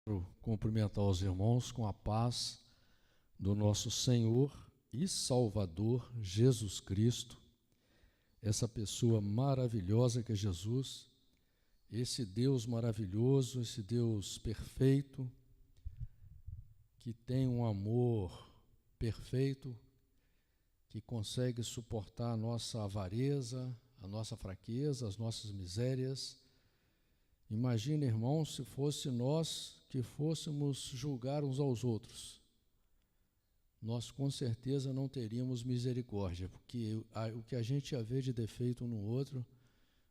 Quero cumprimentar os irmãos com a paz do nosso Senhor e Salvador Jesus Cristo, essa pessoa maravilhosa que é Jesus, esse Deus maravilhoso, esse Deus perfeito, que tem um amor perfeito, que consegue suportar a nossa avareza, a nossa fraqueza, as nossas misérias. Imagina, irmãos, se fosse nós que fôssemos julgar uns aos outros, nós com certeza não teríamos misericórdia, porque o que a gente ia ver de defeito no outro,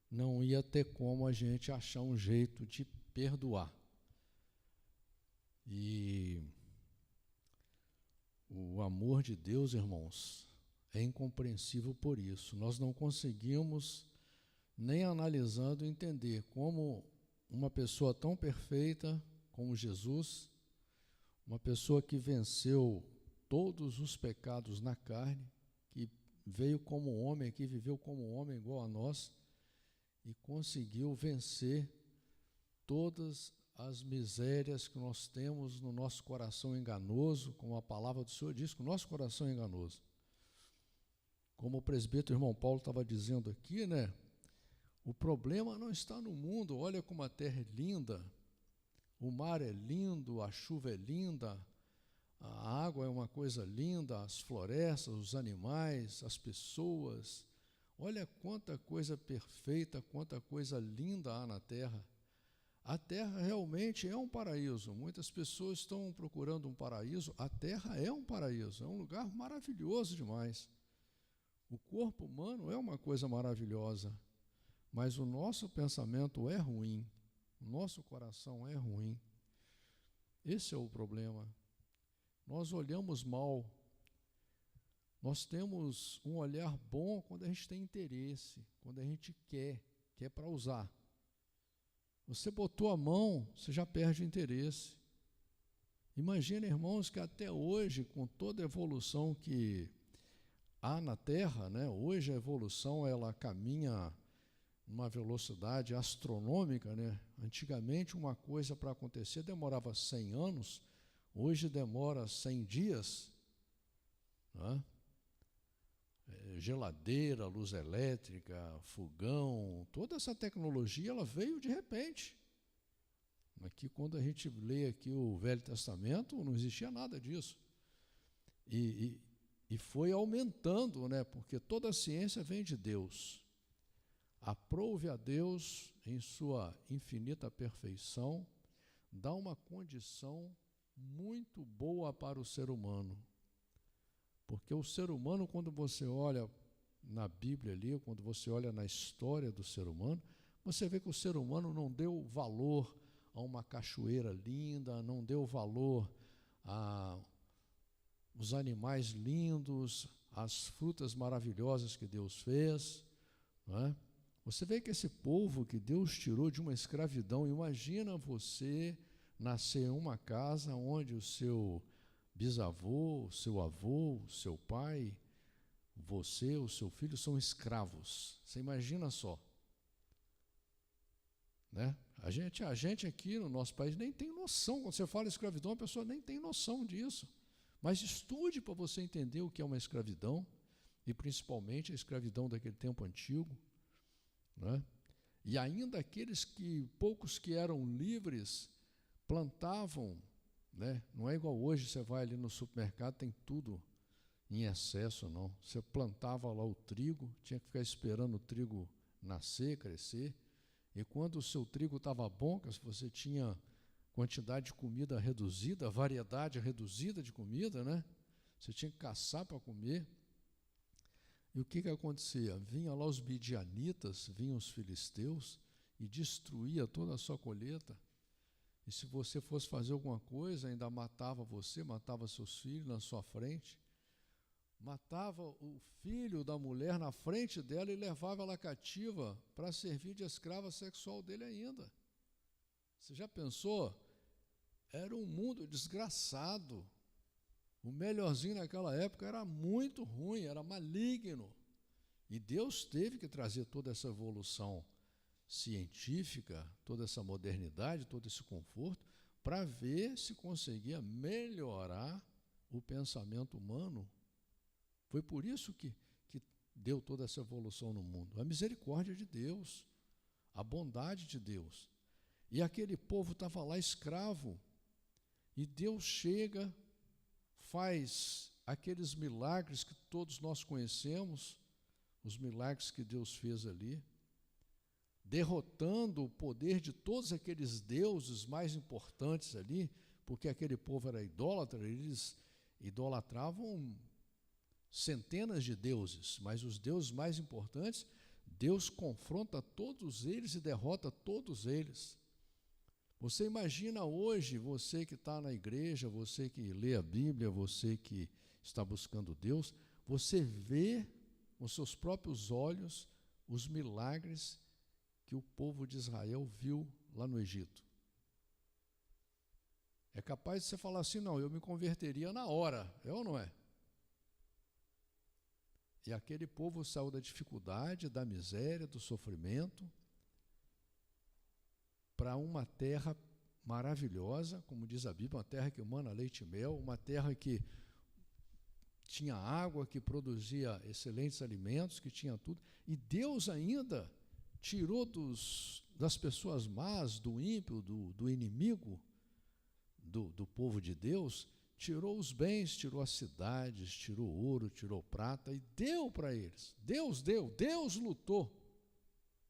não ia ter como a gente achar um jeito de perdoar. E o amor de Deus, irmãos, é incompreensível por isso. Nós não conseguimos, nem analisando, entender como uma pessoa tão perfeita como Jesus, uma pessoa que venceu todos os pecados na carne, que veio como homem aqui, viveu como homem igual a nós, e conseguiu vencer todas as misérias que nós temos no nosso coração enganoso, como a palavra do Senhor diz, que o nosso coração é enganoso. Como o presbítero irmão Paulo estava dizendo aqui, né? O problema não está no mundo. Olha como a terra é linda, o mar é lindo, a chuva é linda, a água é uma coisa linda, as florestas, os animais, as pessoas. Olha quanta coisa perfeita, quanta coisa linda há na terra. A terra realmente é um paraíso. Muitas pessoas estão procurando um paraíso. A terra é um paraíso, é um lugar maravilhoso demais. O corpo humano é uma coisa maravilhosa. Mas o nosso pensamento é ruim, o nosso coração é ruim. Esse é o problema. Nós olhamos mal, nós temos um olhar bom quando a gente tem interesse, quando a gente quer para usar. Você botou a mão, você já perde o interesse. Imagina, irmãos, que até hoje, com toda a evolução que há na Terra, né, hoje a evolução ela caminha uma velocidade astronômica, né? Antigamente uma coisa para acontecer demorava 100 anos, hoje demora 100 dias, né? Geladeira, luz elétrica, fogão, toda essa tecnologia ela veio de repente. Aqui quando a gente lê aqui o Velho Testamento não existia nada disso. E foi aumentando, né? Porque toda a ciência vem de Deus. Aprove a Deus, em sua infinita perfeição, dá uma condição muito boa para o ser humano. Porque o ser humano, quando você olha na Bíblia ali, quando você olha na história do ser humano, você vê que o ser humano não deu valor a uma cachoeira linda, não deu valor a os animais lindos, as frutas maravilhosas que Deus fez, não é? Você vê que esse povo que Deus tirou de uma escravidão, imagina você nascer em uma casa onde o seu bisavô, o seu avô, o seu pai, você, o seu filho são escravos. Você imagina só, né? A gente aqui no nosso país nem tem noção, quando você fala escravidão, a pessoa nem tem noção disso. Mas estude para você entender o que é uma escravidão, e principalmente a escravidão daquele tempo antigo, né? E ainda poucos que eram livres, plantavam, né? Não é igual hoje, você vai ali no supermercado, tem tudo em excesso, não. Você plantava lá o trigo, tinha que ficar esperando o trigo nascer, crescer, e quando o seu trigo estava bom, que você tinha quantidade de comida reduzida, variedade reduzida de comida, né? Você tinha que caçar para comer. E o que acontecia? Vinha lá os midianitas, vinham os filisteus e destruía toda a sua colheita. E se você fosse fazer alguma coisa, ainda matava você, matava seus filhos na sua frente, matava o filho da mulher na frente dela e levava ela cativa para servir de escrava sexual dele ainda. Você já pensou? Era um mundo desgraçado. O melhorzinho naquela época era muito ruim, era maligno. E Deus teve que trazer toda essa evolução científica, toda essa modernidade, todo esse conforto, para ver se conseguia melhorar o pensamento humano. Foi por isso que deu toda essa evolução no mundo. A misericórdia de Deus, a bondade de Deus. E aquele povo estava lá escravo. E Deus chega, faz aqueles milagres que todos nós conhecemos, os milagres que Deus fez ali, derrotando o poder de todos aqueles deuses mais importantes ali, porque aquele povo era idólatra, eles idolatravam centenas de deuses, mas os deuses mais importantes, Deus confronta todos eles e derrota todos eles. Você imagina hoje, você que está na igreja, você que lê a Bíblia, você que está buscando Deus, você vê com seus próprios olhos os milagres que o povo de Israel viu lá no Egito. É capaz de você falar assim, não, eu me converteria na hora, é ou não é? E aquele povo saiu da dificuldade, da miséria, do sofrimento, para uma terra maravilhosa, como diz a Bíblia, uma terra que emana leite e mel, uma terra que tinha água, que produzia excelentes alimentos, que tinha tudo. E Deus ainda tirou das pessoas más, do ímpio, do inimigo, do povo de Deus, tirou os bens, tirou as cidades, tirou ouro, tirou prata e deu para eles. Deus lutou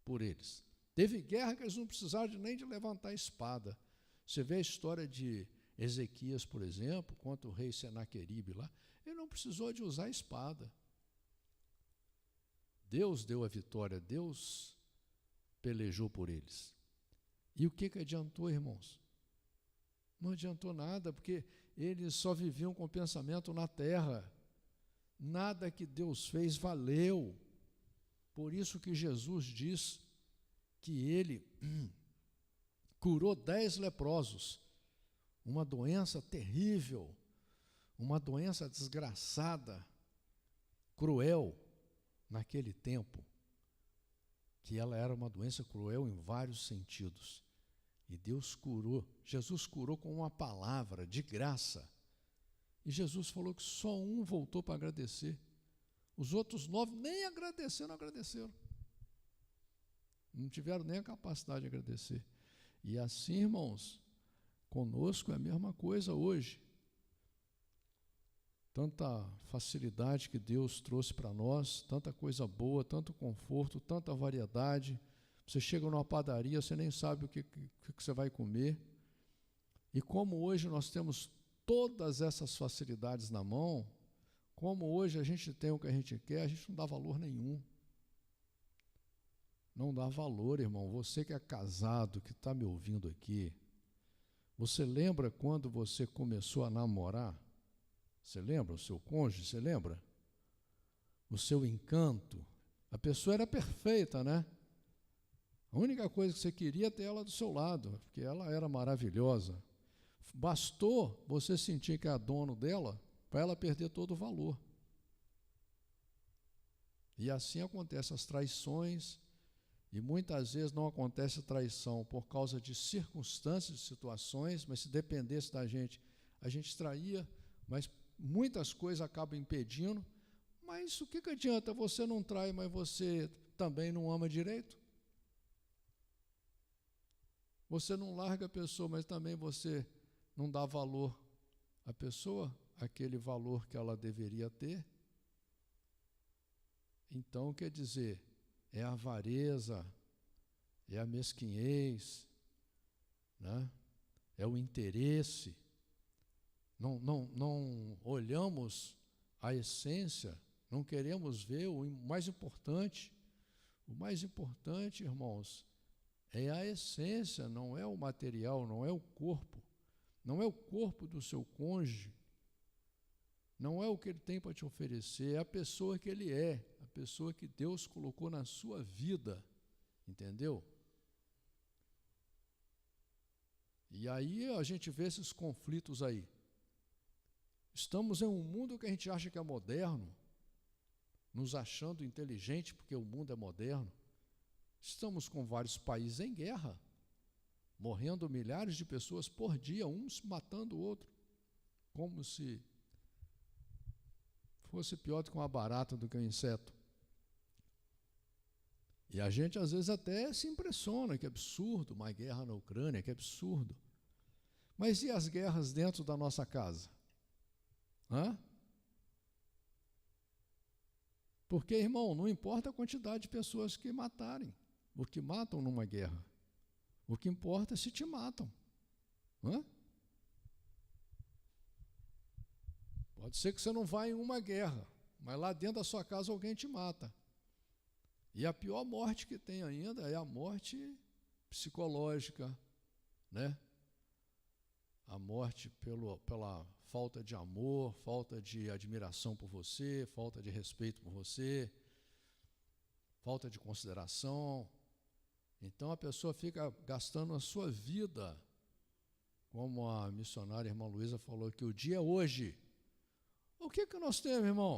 por eles. Teve guerra que eles não precisaram nem de levantar a espada. Você vê a história de Ezequias, por exemplo, contra o rei Senaqueribe lá, ele não precisou de usar a espada. Deus deu a vitória, Deus pelejou por eles. E o que adiantou, irmãos? Não adiantou nada, porque eles só viviam com pensamento na terra. Nada que Deus fez valeu. Por isso que Jesus diz que ele curou 10 leprosos, uma doença terrível, uma doença desgraçada, cruel, naquele tempo, que ela era uma doença cruel em vários sentidos. E Deus curou, Jesus curou com uma palavra de graça. E Jesus falou que só um voltou para agradecer. Os outros 9 nem agradeceram. Não tiveram nem a capacidade de agradecer. E assim, irmãos, conosco é a mesma coisa hoje. Tanta facilidade que Deus trouxe para nós, tanta coisa boa, tanto conforto, tanta variedade. Você chega numa padaria, você nem sabe o que você vai comer. E como hoje nós temos todas essas facilidades na mão, como hoje a gente tem o que a gente quer, a gente não dá valor nenhum. Não dá valor, irmão. Você que é casado, que está me ouvindo aqui, você lembra quando você começou a namorar? Você lembra o seu cônjuge? Você lembra? O seu encanto? A pessoa era perfeita, né? A única coisa que você queria é ter ela do seu lado, porque ela era maravilhosa. Bastou você sentir que é dono dela para ela perder todo o valor. E assim acontecem as traições, e muitas vezes não acontece traição por causa de circunstâncias, de situações, mas se dependesse da gente, a gente traía, mas muitas coisas acabam impedindo. Mas o que adianta? Você não trai, mas você também não ama direito? Você não larga a pessoa, mas também você não dá valor à pessoa, aquele valor que ela deveria ter? Então, quer dizer, é a avareza, é a mesquinhez, né? É o interesse. Não olhamos a essência, não queremos ver o mais importante. O mais importante, irmãos, é a essência, não é o material, não é o corpo. Não é o corpo do seu cônjuge, não é o que ele tem para te oferecer, é a pessoa que ele é, a pessoa que Deus colocou na sua vida, entendeu? E aí a gente vê esses conflitos aí. Estamos em um mundo que a gente acha que é moderno, nos achando inteligente porque o mundo é moderno. Estamos com vários países em guerra. morrendo milhares de pessoas por dia, uns matando o outro, como se fosse pior do que uma barata, do que um inseto. E a gente às vezes até se impressiona, que absurdo, uma guerra na Ucrânia, que absurdo. Mas e as guerras dentro da nossa casa? Hã? Porque, irmão, não importa a quantidade de pessoas que matarem, ou que matam numa guerra. O que importa é se te matam. Hã? Pode ser que você não vá em uma guerra, mas lá dentro da sua casa alguém te mata. E a pior morte que tem ainda é a morte psicológica, né? A morte pela falta de amor, falta de admiração por você, falta de respeito por você, falta de consideração. Então a pessoa fica gastando a sua vida, como a missionária irmã Luísa falou, que o dia é hoje. O que nós temos, irmão?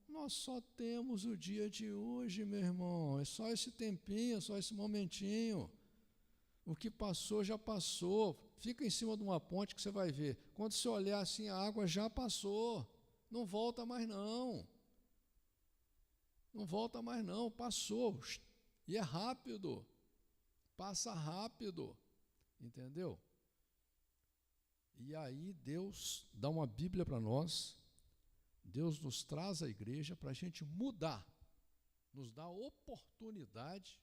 Nós só temos o dia de hoje, meu irmão. É só esse tempinho, é só esse momentinho. O que passou, já passou. Fica em cima de uma ponte que você vai ver. Quando você olhar assim, a água já passou. Não volta mais não. Não volta mais não, passou. E é rápido. Passa rápido. Entendeu? E aí Deus dá uma Bíblia para nós. Deus nos traz a igreja para a gente mudar. Nos dá a oportunidade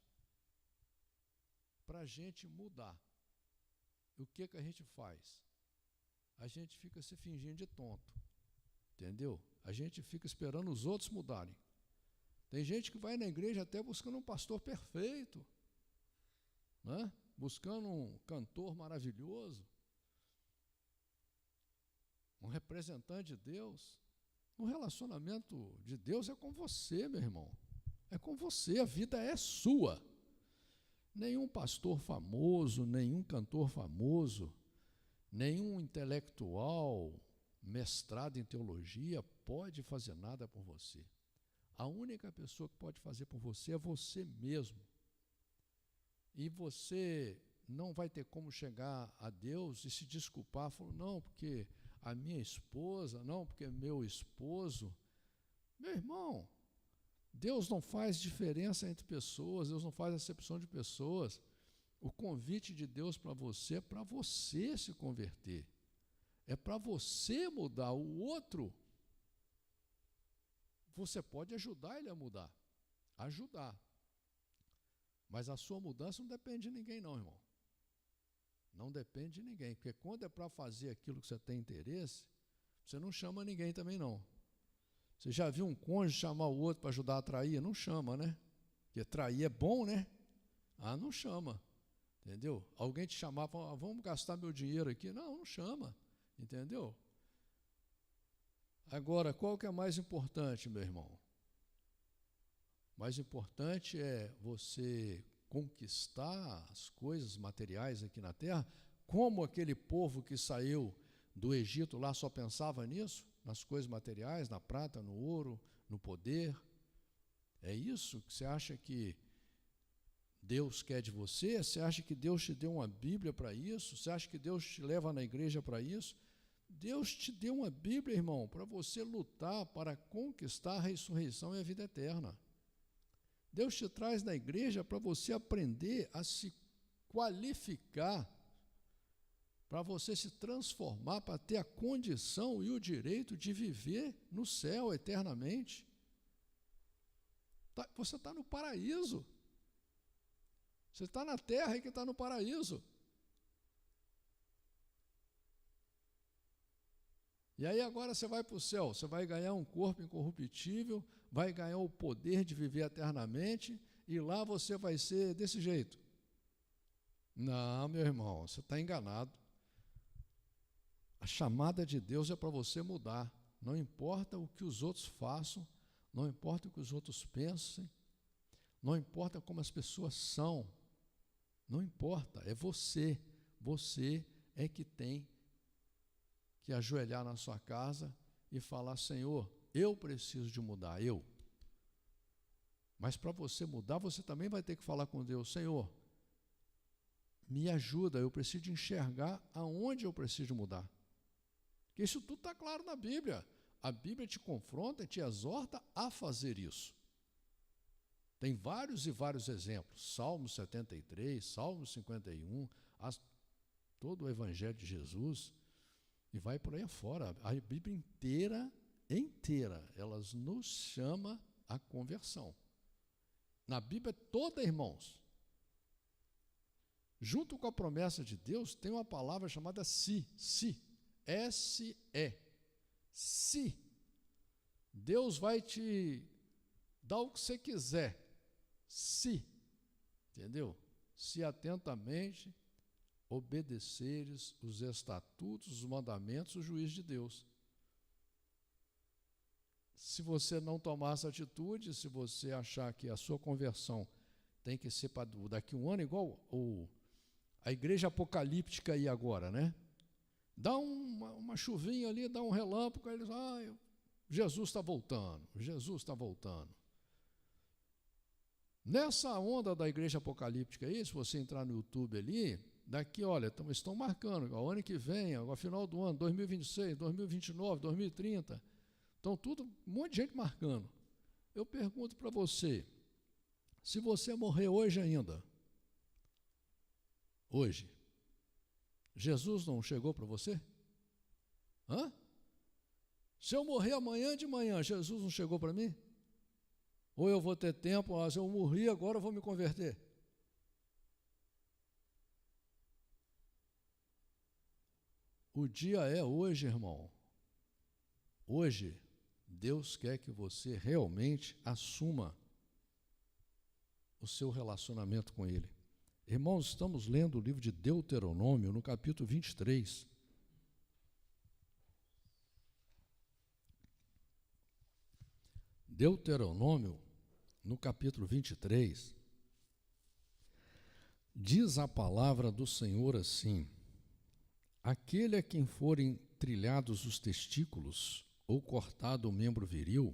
para a gente mudar. E o que a gente faz? A gente fica se fingindo de tonto, entendeu? A gente fica esperando os outros mudarem. Tem gente que vai na igreja até buscando um pastor perfeito, né? Buscando um cantor maravilhoso, um representante de Deus. O relacionamento de Deus é com você, meu irmão. É com você, a vida é sua. Nenhum pastor famoso, nenhum cantor famoso, nenhum intelectual mestrado em teologia pode fazer nada por você. A única pessoa que pode fazer por você é você mesmo. E você não vai ter como chegar a Deus e se desculpar, falando, não, porque a minha esposa, não, porque meu esposo. Meu irmão, Deus não faz diferença entre pessoas, Deus não faz acepção de pessoas. O convite de Deus para você é para você se converter. É para você mudar. O outro, você pode ajudar ele a mudar. Ajudar. Mas a sua mudança não depende de ninguém não, irmão. Não depende de ninguém. Porque quando é para fazer aquilo que você tem interesse, você não chama ninguém também não. Você já viu um cônjuge chamar o outro para ajudar a trair? Não chama, né? Porque trair é bom, né? Ah, não chama. Entendeu? Alguém te chamar, fala, vamos gastar meu dinheiro aqui. Não, não chama. Entendeu? Agora, qual que é mais importante, meu irmão? Mais importante é você conquistar as coisas materiais aqui na terra, como aquele povo que saiu do Egito lá só pensava nisso, nas coisas materiais, na prata, no ouro, no poder. É isso que você acha que Deus quer de você? Você acha que Deus te deu uma Bíblia para isso? Você acha que Deus te leva na igreja para isso? Deus te deu uma Bíblia, irmão, para você lutar, para conquistar a ressurreição e a vida eterna. Deus te traz na igreja para você aprender a se qualificar, para você se transformar, para ter a condição e o direito de viver no céu eternamente. Você está no paraíso. Você está na terra e que está no paraíso. E aí agora você vai para o céu, você vai ganhar um corpo incorruptível, vai ganhar o poder de viver eternamente, e lá você vai ser desse jeito. Não, meu irmão, você está enganado. A chamada de Deus é para você mudar. Não importa o que os outros façam, não importa o que os outros pensem, não importa como as pessoas são, não importa, é você. Você é que tem que ajoelhar na sua casa e falar, Senhor, eu preciso de mudar, eu. Mas para você mudar, você também vai ter que falar com Deus, Senhor, me ajuda, eu preciso enxergar aonde eu preciso mudar. Porque isso tudo está claro na Bíblia. A Bíblia te confronta e te exorta a fazer isso. Tem vários e vários exemplos. Salmo 73, Salmo 51, todo o Evangelho de Jesus, e vai por aí afora. A Bíblia inteira, ela nos chama à conversão. Na Bíblia toda, irmãos, junto com a promessa de Deus, tem uma palavra chamada se, S-E. Se. Deus vai te dar o que você quiser. Se. Entendeu? Se atentamente obedeceres os estatutos, os mandamentos, o juízo de Deus. Se você não tomar essa atitude, se você achar que a sua conversão tem que ser para daqui a um ano, igual a igreja apocalíptica aí agora, né? Dá uma chuvinha ali, dá um relâmpago, aí eles, Jesus está voltando, Jesus está voltando. Nessa onda da igreja apocalíptica aí, se você entrar no YouTube ali, daqui, olha, estão marcando, o ano que vem, ao final do ano, 2026, 2029, 2030, então tudo, um monte de gente marcando. Eu pergunto para você, se você morrer hoje ainda, hoje, Jesus não chegou para você? Hã? Se eu morrer amanhã de manhã, Jesus não chegou para mim? Ou eu vou ter tempo, se eu morri agora eu vou me converter? O dia é hoje, irmão. Hoje, Deus quer que você realmente assuma o seu relacionamento com Ele. Irmãos, estamos lendo o livro de Deuteronômio, no capítulo 23. Deuteronômio, no capítulo 23, diz a palavra do Senhor assim: aquele a quem forem trilhados os testículos ou cortado o membro viril,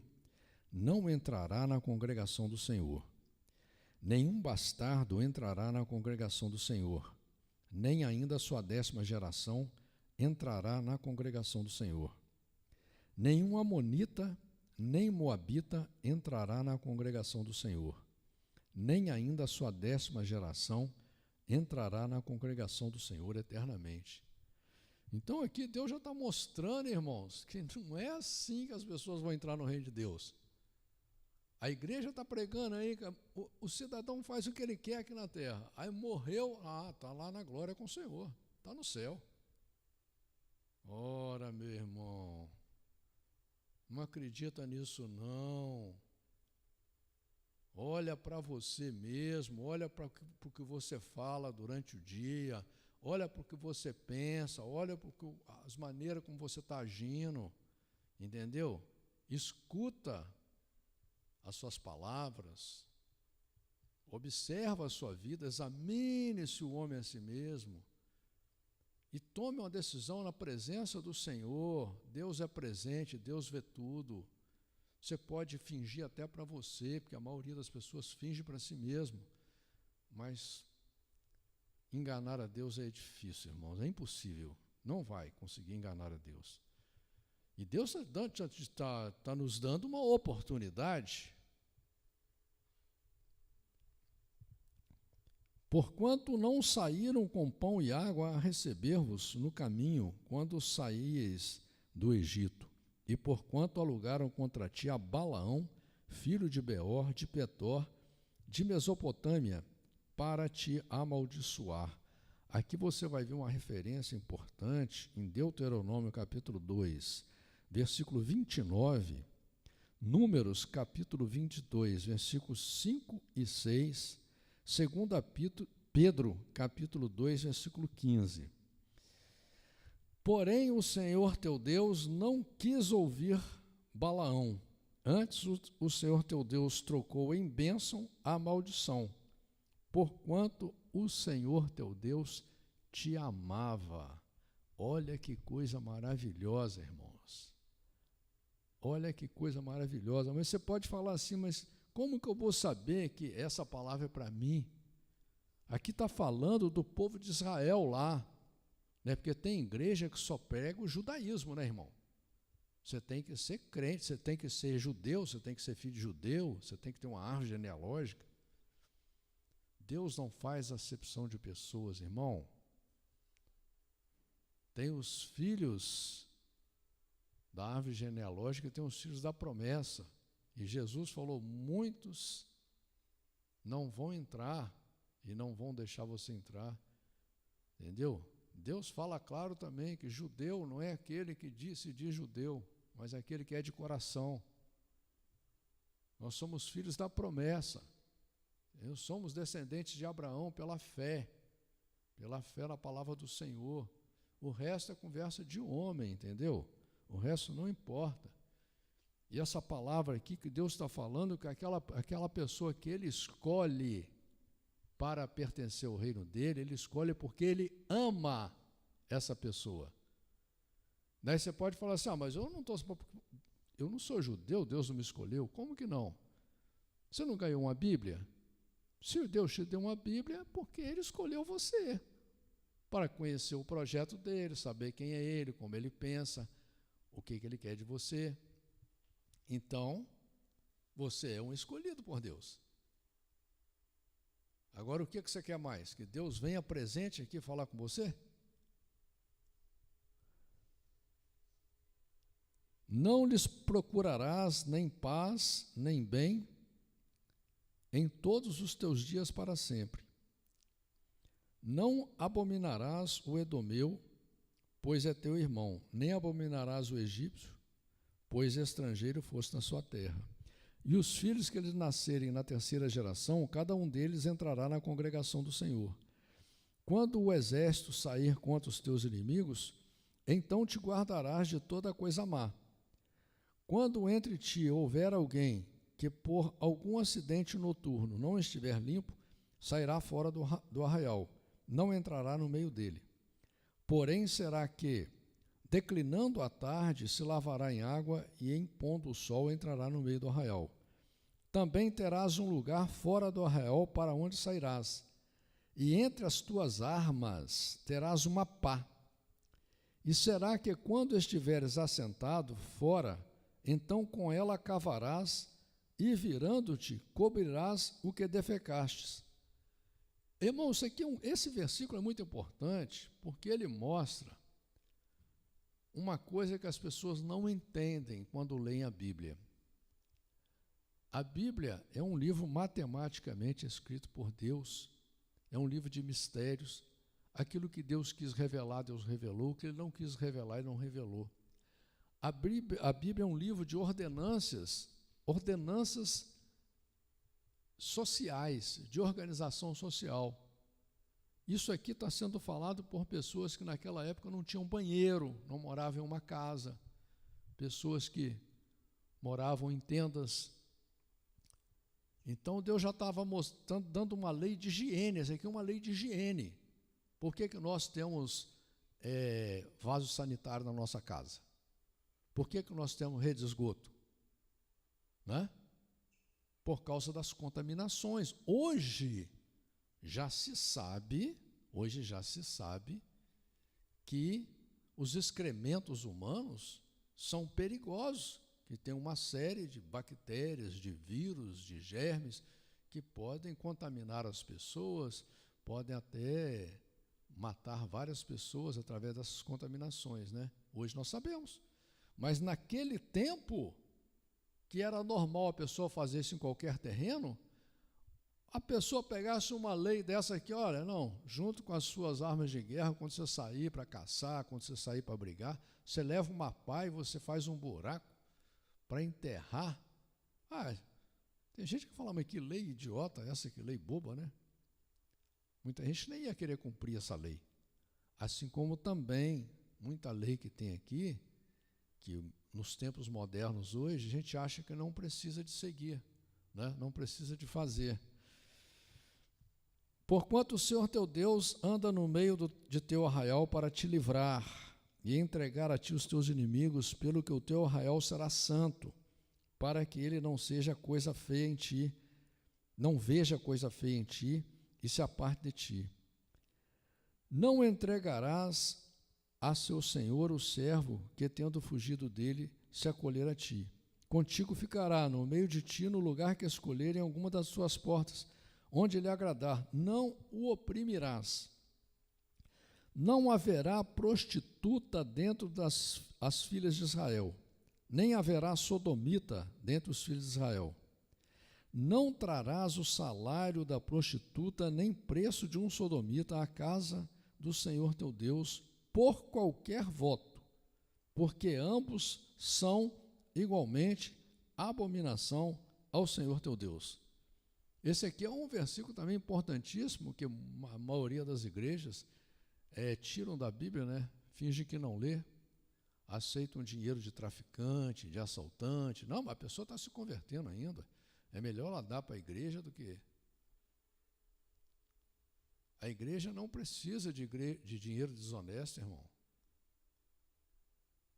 não entrará na congregação do Senhor. Nenhum bastardo entrará na congregação do Senhor, nem ainda a sua 10ª geração entrará na congregação do Senhor. Nenhum amonita, nem moabita entrará na congregação do Senhor, nem ainda a sua 10ª geração entrará na congregação do Senhor eternamente. Então aqui Deus já está mostrando, irmãos, que não é assim que as pessoas vão entrar no reino de Deus. A igreja está pregando aí que o cidadão faz o que ele quer aqui na terra. Aí morreu, está lá na glória com o Senhor, está no céu. Ora, meu irmão, não acredita nisso não. Olha para você mesmo, olha para o que você fala durante o dia, olha para o que você pensa, olha para as maneiras como você está agindo, entendeu? Escuta as suas palavras, observa a sua vida, examine-se o homem a si mesmo e tome uma decisão na presença do Senhor. Deus é presente, Deus vê tudo. Você pode fingir até para você, porque a maioria das pessoas finge para si mesmo, mas enganar a Deus é difícil, irmãos, é impossível, não vai conseguir enganar a Deus. E Deus está nos dando uma oportunidade. Porquanto não saíram com pão e água a receber-vos no caminho, quando saíeis do Egito, e porquanto alugaram contra ti a Balaão, filho de Beor, de Petor, de Mesopotâmia, para te amaldiçoar. Aqui você vai ver uma referência importante em Deuteronômio capítulo 2, versículo 29, Números capítulo 22, versículos 5 e 6, 2 Pedro capítulo 2, versículo 15. Porém, o Senhor teu Deus não quis ouvir Balaão. Antes, o Senhor teu Deus trocou em bênção a maldição, porquanto o Senhor teu Deus te amava. Olha que coisa maravilhosa, irmãos. Olha que coisa maravilhosa. Mas você pode falar assim, mas como que eu vou saber que essa palavra é para mim? Aqui está falando do povo de Israel lá, né? Porque tem igreja que só prega o judaísmo, né, irmão? Você tem que ser crente, você tem que ser judeu, você tem que ser filho de judeu, você tem que ter uma árvore genealógica. Deus não faz acepção de pessoas, irmão. Tem os filhos da árvore genealógica e tem os filhos da promessa. E Jesus falou, muitos não vão entrar e não vão deixar você entrar. Entendeu? Deus fala claro também que judeu não é aquele que se diz judeu, mas é aquele que é de coração. Nós somos filhos da promessa. Nós somos descendentes de Abraão pela fé na palavra do Senhor. O resto é conversa de homem, entendeu? O resto não importa. E essa palavra aqui que Deus está falando, que aquela pessoa que Ele escolhe para pertencer ao reino dele, Ele escolhe porque Ele ama essa pessoa. Daí você pode falar assim, mas eu não sou judeu, Deus não me escolheu. Como que não? Você não ganhou uma Bíblia? Se Deus te deu uma Bíblia, é porque Ele escolheu você, para conhecer o projeto dele, saber quem é Ele, como Ele pensa, o que Ele quer de você. Então, você é um escolhido por Deus. Agora, o que você quer mais? Que Deus venha presente aqui falar com você? Não lhes procurarás nem paz, nem bem, em todos os teus dias para sempre. Não abominarás o Edomeu, pois é teu irmão, nem abominarás o egípcio, pois estrangeiro foste na sua terra. E os filhos que lhes nascerem na terceira geração, cada um deles entrará na congregação do Senhor. Quando o exército sair contra os teus inimigos, então te guardarás de toda coisa má. Quando entre ti houver alguém que por algum acidente noturno não estiver limpo, sairá fora do arraial, não entrará no meio dele. Porém será que, declinando a tarde, se lavará em água e, em pondo o sol, entrará no meio do arraial. Também terás um lugar fora do arraial para onde sairás, e entre as tuas armas terás uma pá. E será que, quando estiveres assentado fora, então com ela cavarás, e virando-te, cobrirás o que defecastes. Irmão, esse versículo é muito importante, porque ele mostra uma coisa que as pessoas não entendem quando leem a Bíblia. A Bíblia é um livro matematicamente escrito por Deus, é um livro de mistérios. Aquilo que Deus quis revelar, Deus revelou, o que Ele não quis revelar, Ele não revelou. A Bíblia é um livro de ordenanças sociais, de organização social. Isso aqui está sendo falado por pessoas que naquela época não tinham banheiro, não moravam em uma casa, pessoas que moravam em tendas. Então Deus já estava dando uma lei de higiene, essa aqui é uma lei de higiene. Por que nós temos vaso sanitário na nossa casa? Por que nós temos rede de esgoto? Né? Por causa das contaminações. Hoje já se sabe que os excrementos humanos são perigosos, que tem uma série de bactérias, de vírus, de germes, que podem contaminar as pessoas, podem até matar várias pessoas através dessas contaminações, né? Hoje nós sabemos. Mas naquele tempo, que era normal a pessoa fazer isso em qualquer terreno, a pessoa pegasse uma lei dessa aqui, olha, não, junto com as suas armas de guerra, quando você sair para caçar, quando você sair para brigar, você leva uma pá e você faz um buraco para enterrar. Tem gente que fala, mas que lei idiota essa, que lei boba, né? Muita gente nem ia querer cumprir essa lei. Assim como também, muita lei que tem aqui, que nos tempos modernos hoje, a gente acha que não precisa de seguir, né? Não precisa de fazer. Porquanto o Senhor teu Deus anda no meio de teu arraial para te livrar e entregar a ti os teus inimigos, pelo que o teu arraial será santo, para que ele não veja coisa feia em ti, e se aparte de ti. Não entregarás a seu senhor o servo que, tendo fugido dele, se acolher a ti. Contigo ficará no meio de ti, no lugar que escolher, em alguma das suas portas, onde lhe agradar. Não o oprimirás. Não haverá prostituta dentro das filhas de Israel, nem haverá sodomita dentre os filhos de Israel. Não trarás o salário da prostituta, nem preço de um sodomita à casa do Senhor teu Deus, por qualquer voto, porque ambos são igualmente abominação ao Senhor teu Deus. Esse aqui é um versículo também importantíssimo, que a maioria das igrejas tiram da Bíblia, né? Finge que não lê, aceitam dinheiro de traficante, de assaltante. Não, mas a pessoa está se convertendo ainda. É melhor ela dar para a igreja do que... A igreja não precisa de dinheiro desonesto, irmão.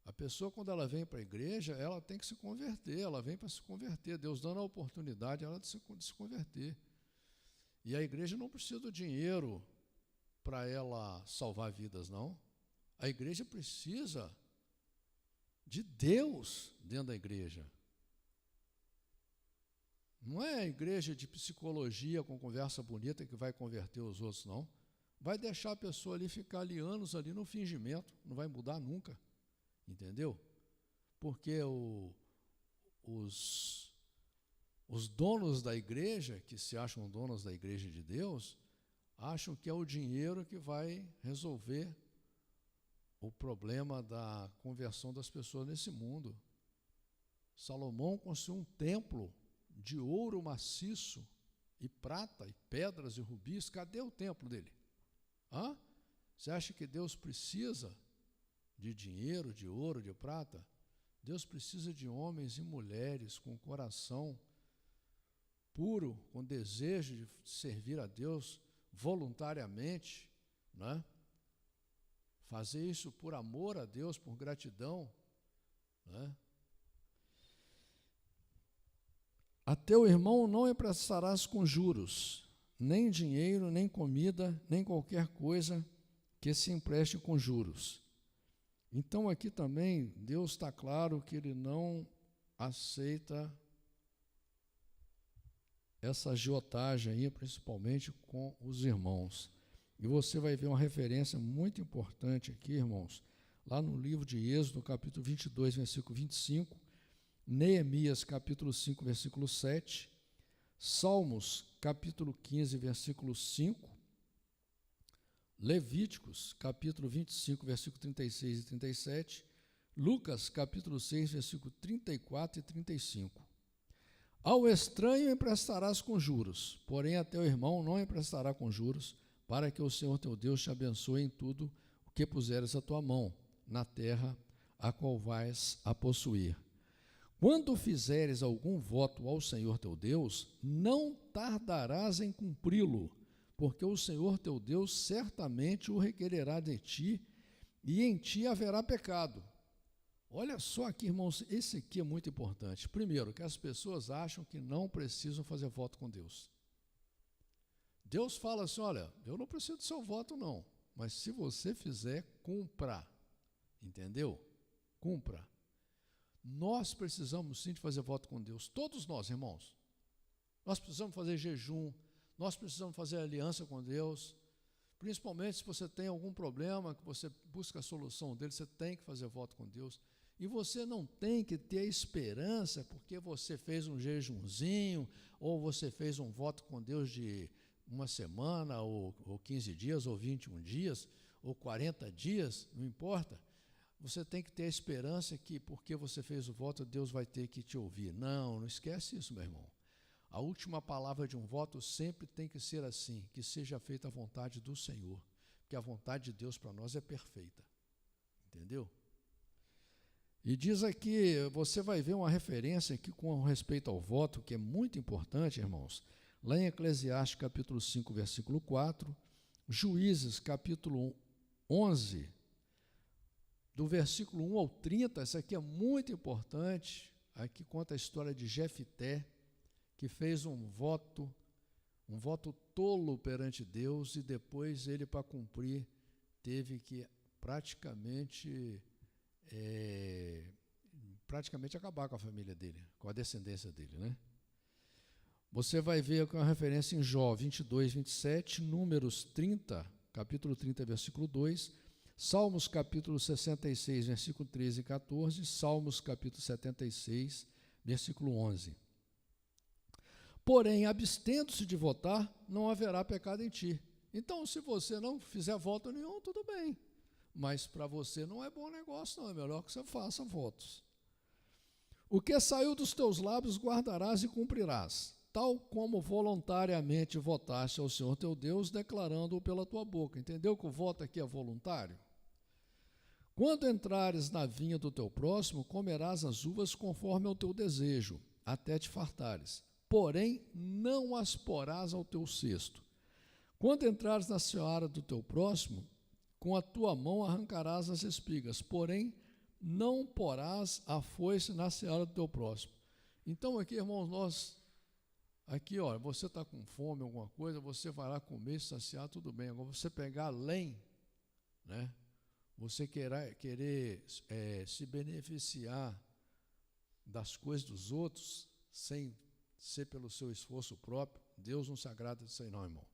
A pessoa, quando ela vem para a igreja, ela tem que se converter, ela vem para se converter. Deus dando a oportunidade a ela de se converter. E a igreja não precisa do dinheiro para ela salvar vidas, não. A igreja precisa de Deus dentro da igreja. Não é a igreja de psicologia com conversa bonita que vai converter os outros, não. Vai deixar a pessoa ali ficar ali anos ali no fingimento, não vai mudar nunca, entendeu? Porque os donos da igreja, que se acham donos da igreja de Deus, acham que é o dinheiro que vai resolver o problema da conversão das pessoas nesse mundo. Salomão construiu um templo de ouro maciço e prata e pedras e rubis. Cadê o templo dele? Hã? Você acha que Deus precisa de dinheiro, de ouro, de prata? Deus precisa de homens e mulheres com coração puro, com desejo de servir a Deus voluntariamente, né? Fazer isso por amor a Deus, por gratidão, né? A teu irmão não emprestarás com juros, nem dinheiro, nem comida, nem qualquer coisa que se empreste com juros. Então aqui também Deus está claro que Ele não aceita essa agiotagem aí, principalmente com os irmãos. E você vai ver uma referência muito importante aqui, irmãos, lá no livro de Êxodo, capítulo 22, versículo 25, Neemias, capítulo 5, versículo 7, Salmos, capítulo 15, versículo 5, Levíticos, capítulo 25, versículo 36 e 37, Lucas, capítulo 6, versículo 34 e 35. Ao estranho emprestarás com juros, porém a teu irmão não emprestará com juros, para que o Senhor teu Deus te abençoe em tudo o que puseres a tua mão, na terra a qual vais a possuir. Quando fizeres algum voto ao Senhor teu Deus, não tardarás em cumpri-lo, porque o Senhor teu Deus certamente o requererá de ti, e em ti haverá pecado. Olha só aqui, irmãos, esse aqui é muito importante. Primeiro, que as pessoas acham que não precisam fazer voto com Deus. Deus fala assim, olha, eu não preciso do seu voto não, mas se você fizer, cumpra. Entendeu? Cumpra. Nós precisamos sim de fazer voto com Deus, todos nós, irmãos. Nós precisamos fazer jejum, nós precisamos fazer aliança com Deus, principalmente se você tem algum problema, que você busca a solução dele, você tem que fazer voto com Deus. E você não tem que ter esperança porque você fez um jejumzinho, ou você fez um voto com Deus de uma semana, ou 15 dias, ou 21 dias, ou 40 dias, não importa. Você tem que ter a esperança que, porque você fez o voto, Deus vai ter que te ouvir. Não, não esquece isso, meu irmão. A última palavra de um voto sempre tem que ser assim, que seja feita a vontade do Senhor, porque a vontade de Deus para nós é perfeita. Entendeu? E diz aqui, você vai ver uma referência aqui com respeito ao voto, que é muito importante, irmãos. Lá em Eclesiastes, capítulo 5, versículo 4, Juízes, capítulo 11, do versículo 1 ao 30, isso aqui é muito importante, aqui conta a história de Jefité, que fez um voto Um voto tolo perante Deus, e depois ele, para cumprir, teve que praticamente acabar com a família dele, com a descendência dele, né? Você vai ver com a referência em Jó 22, 27, Números 30, capítulo 30, versículo 2, Salmos capítulo 66, versículo 13 e 14, Salmos capítulo 76, versículo 11. Porém, abstendo-se de votar, não haverá pecado em ti. Então, se você não fizer voto nenhum, tudo bem. Mas para você não é bom negócio, não. É melhor que você faça votos. O que saiu dos teus lábios guardarás e cumprirás, tal como voluntariamente votaste ao Senhor teu Deus, declarando-o pela tua boca. Entendeu que o voto aqui é voluntário? Quando entrares na vinha do teu próximo, comerás as uvas conforme ao teu desejo, até te fartares. Porém, não as porás ao teu cesto. Quando entrares na seara do teu próximo, com a tua mão arrancarás as espigas, porém, não porás a foice na seara do teu próximo. Então, aqui, irmãos, aqui, ó, você está com fome, alguma coisa, você vai lá comer, saciar, tudo bem. Agora, você pegar além, né? Você querer se beneficiar das coisas dos outros, sem ser pelo seu esforço próprio, Deus não se agrada disso aí não, irmão.